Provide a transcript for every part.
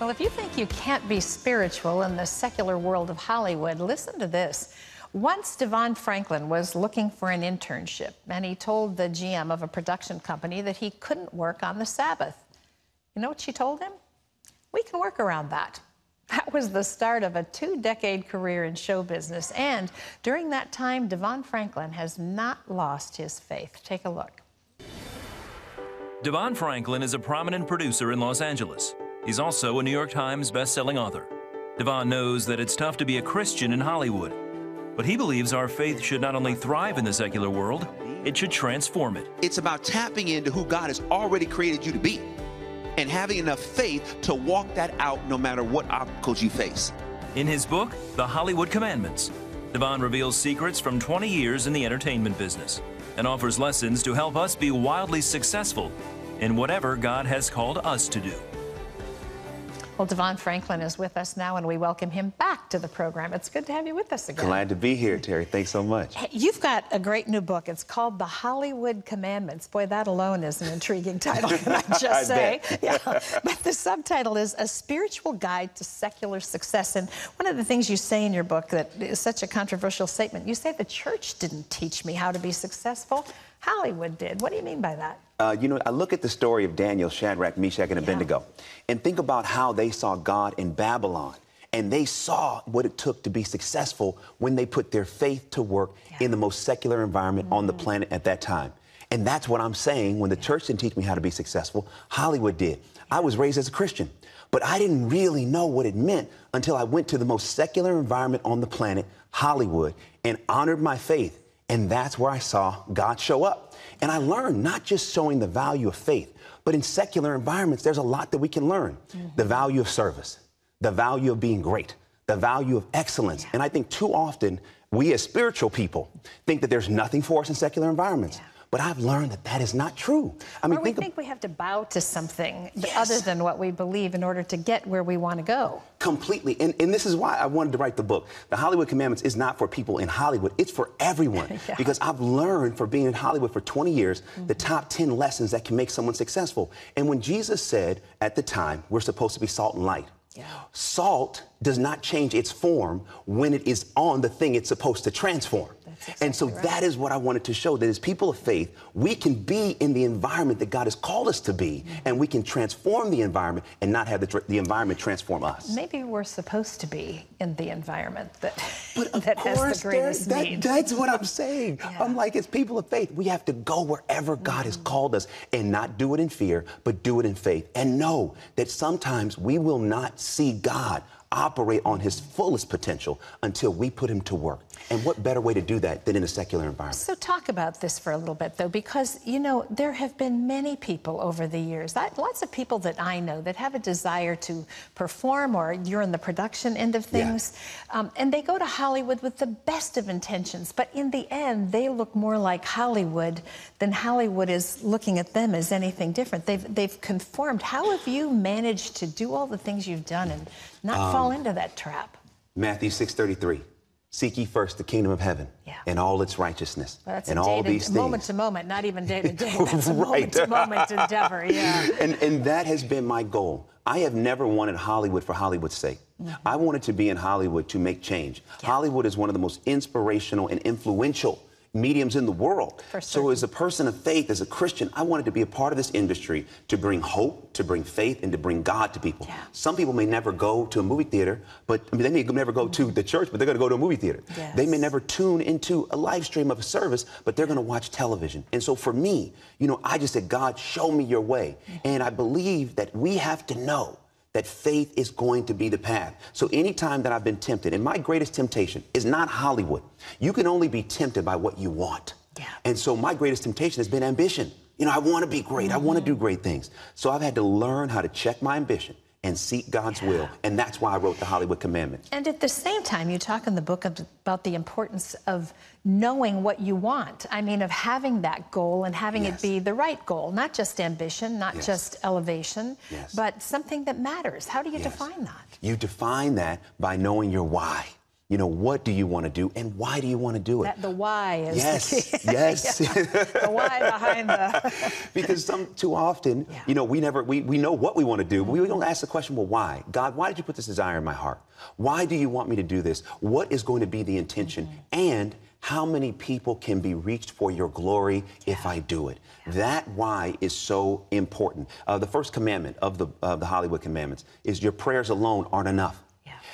Well, if you think you can't be spiritual in the secular world of Hollywood, listen to this. Once DeVon Franklin was looking for an internship, and he told the GM of a production company that he couldn't work on the Sabbath. You know what she told him? We can work around that. That was the start of a 2-decade career in show business, and during that time, DeVon Franklin has not lost his faith. Take a look. DeVon Franklin is a prominent producer in Los Angeles. He's also a New York Times best-selling author. DeVon knows that it's tough to be a Christian in Hollywood, but he believes our faith should not only thrive in the secular world, it should transform it. It's about tapping into who God has already created you to be and having enough faith to walk that out no matter what obstacles you face. In his book, The Hollywood Commandments, DeVon reveals secrets from 20 years in the entertainment business and offers lessons to help us be wildly successful in whatever God has called us to do. Well, DeVon Franklin is with us now, and we welcome him back to the program. It's good to have you with us again. Glad to be here, Terry. Thanks so much. Hey, you've got a great new book. It's called The Hollywood Commandments. Boy, that alone is an intriguing title, can I just say? Yeah. But the subtitle is A Spiritual Guide to Secular Success. And one of the things you say in your book that is such a controversial statement, you say the church didn't teach me how to be successful. Hollywood did. What do you mean by that? You know, I look at the story of Daniel, Shadrach, Meshach, and Abednego, and think about how they saw God in Babylon, and they saw what it took to be successful when they put their faith to work in the most secular environment on the planet at that time. And that's what I'm saying. When the church didn't teach me how to be successful, Hollywood did. I was raised as a Christian, but I didn't really know what it meant until I went to the most secular environment on the planet, Hollywood, and honored my faith. And that's where I saw God show up. And I learned not just showing the value of faith, but in secular environments, there's a lot that we can learn. The value of service, the value of being great, the value of excellence. And I think too often we as spiritual people think that there's nothing for us in secular environments. But I've learned that that is not true. I mean, we think we have to bow to something other than what we believe in order to get where we want to go. Completely. And this is why I wanted to write the book. The Hollywood Commandments is not for people in Hollywood. It's for everyone. Because I've learned for being in Hollywood for 20 years, the top 10 lessons that can make someone successful. And when Jesus said at the time, we're supposed to be salt and light. Salt does not change its form when it is on the thing it's supposed to transform. And so that is what I wanted to show, that as people of faith, we can be in the environment that God has called us to be, and we can transform the environment and not have the environment transform us. Maybe we're supposed to be in the environment that, that has the greatest need. That's what I'm saying. I'm like, as people of faith, we have to go wherever God has called us and not do it in fear, but do it in faith. And know that sometimes we will not see God operate on his fullest potential until we put him to work. And what better way to do that than in a secular environment? So talk about this for a little bit, though, because, you know, there have been many people over the years, lots of people that I know that have a desire to perform, or you're in the production end of things, and they go to Hollywood with the best of intentions, but in the end, they look more like Hollywood than Hollywood is looking at them as anything different. They've conformed. How have you managed to do all the things you've done and not fall into that trap? Matthew 6:33. Seek ye first the kingdom of heaven and all its righteousness, and all these things. Moment to moment, not even day to day. That's a moment to moment endeavor, And that has been my goal. I have never wanted Hollywood for Hollywood's sake. I wanted to be in Hollywood to make change. Hollywood is one of the most inspirational and influential mediums in the world. So as a person of faith, as a Christian, I wanted to be a part of this industry to bring hope, to bring faith, and to bring God to people. Some people may never go to a movie theater, but they may never go to the church, but they're going to go to a movie theater. They may never tune into a live stream of a service, but they're going to watch television. And so for me, you know, I just said, God, show me your way. And I believe that we have to know that faith is going to be the path. So anytime that I've been tempted, and my greatest temptation is not Hollywood. You can only be tempted by what you want. And so my greatest temptation has been ambition. You know, I want to be great. I want to do great things. So I've had to learn how to check my ambition and seek God's will. And that's why I wrote the Hollywood Commandments. And at the same time, you talk in the book about the importance of knowing what you want. I mean, of having that goal and having it be the right goal, not just ambition, not just elevation, but something that matters. How do you define that? You define that by knowing your why. You know, what do you want to do and why do you want to do it? The why is yes, the key. yes. The why behind the... Because too often, you know, we know what we want to do, but we don't ask the question, well, why? God, why did you put this desire in my heart? Why do you want me to do this? What is going to be the intention? And how many people can be reached for your glory if I do it? That why is so important. The first commandment of the Hollywood commandments is your prayers alone aren't enough.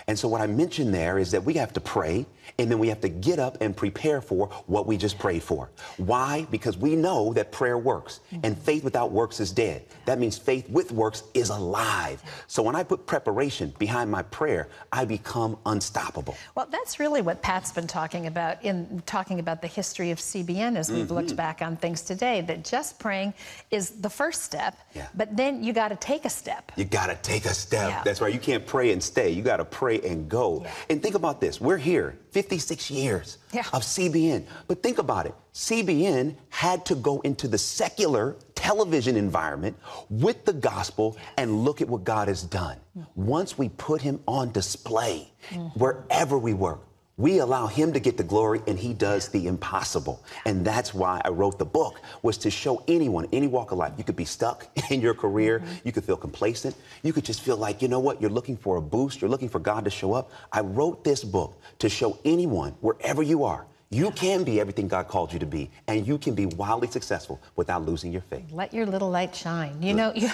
And so what I mentioned there is that we have to pray, and then we have to get up and prepare for what we just prayed for. Why? Because we know that prayer works, and faith without works is dead. That means faith with works is alive. So when I put preparation behind my prayer, I become unstoppable. Well, that's really what Pat's been talking about in talking about the history of CBN as we've looked back on things today, that just praying is the first step, but then you got to take a step. You got to take a step. That's right. You can't pray and stay. You got to pray and go. And think about this. We're here, 56 years of CBN. But think about it. CBN had to go into the secular television environment with the gospel and look at what God has done. Once we put him on display, wherever we work, we allow him to get the glory, and he does the impossible. And that's why I wrote the book, was to show anyone, any walk of life. You could be stuck in your career. You could feel complacent. You could just feel like, you know what, you're looking for a boost. You're looking for God to show up. I wrote this book to show anyone, wherever you are, you can be everything God called you to be, and you can be wildly successful without losing your faith. Let your little light shine. You know, you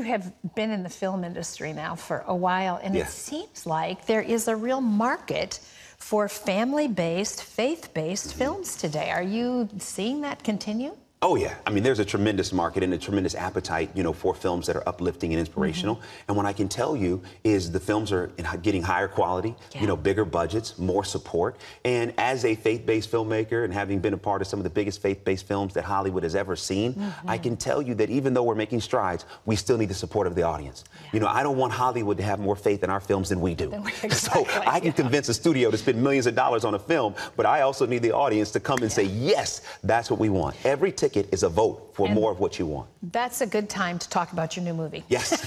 have been in the film industry now for a while, and it seems like there is a real market for family-based, faith-based films today. Are you seeing that continue? Oh, yeah. I mean, there's a tremendous market and a tremendous appetite, you know, for films that are uplifting and inspirational. And what I can tell you is the films are getting higher quality, you know, bigger budgets, more support. And as a faith-based filmmaker and having been a part of some of the biggest faith-based films that Hollywood has ever seen, I can tell you that even though we're making strides, we still need the support of the audience. You know, I don't want Hollywood to have more faith in our films than we do. So I can convince a studio to spend millions of dollars on a film, but I also need the audience to come and say, yes, that's what we want. Every ticket is a vote for more of what you want. That's a good time to talk about your new movie. Yes.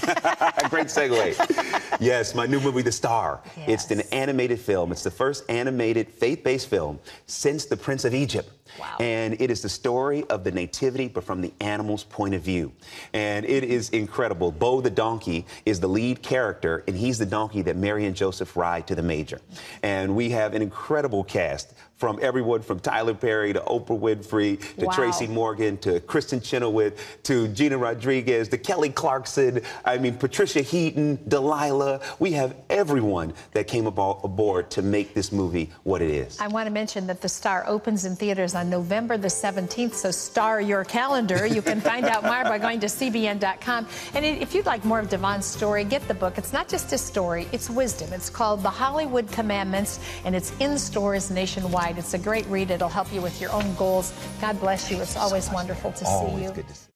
Great segue. Yes, my new movie, The Star. It's an animated film. It's the first animated faith-based film since The Prince of Egypt. Wow. And it is the story of the nativity, but from the animal's point of view. And it is incredible. Bo the donkey is the lead character, and he's the donkey that Mary and Joseph ride to the manger. And we have an incredible cast from everyone from Tyler Perry to Oprah Winfrey to Tracy Morgan to Kristen Chenoweth to Gina Rodriguez to Kelly Clarkson, I mean, Patricia Heaton, Delilah. We have everyone that came aboard to make this movie what it is. I want to mention that The Star opens in theaters on November the 17th, so star your calendar. You can find out more by going to cbn.com. And if you'd like more of DeVon's story, get the book. It's not just his story, it's wisdom. It's called The Hollywood Commandments, and it's in stores nationwide. It's a great read. It'll help you with your own goals. God bless you. It's always wonderful to see you. Good to see you.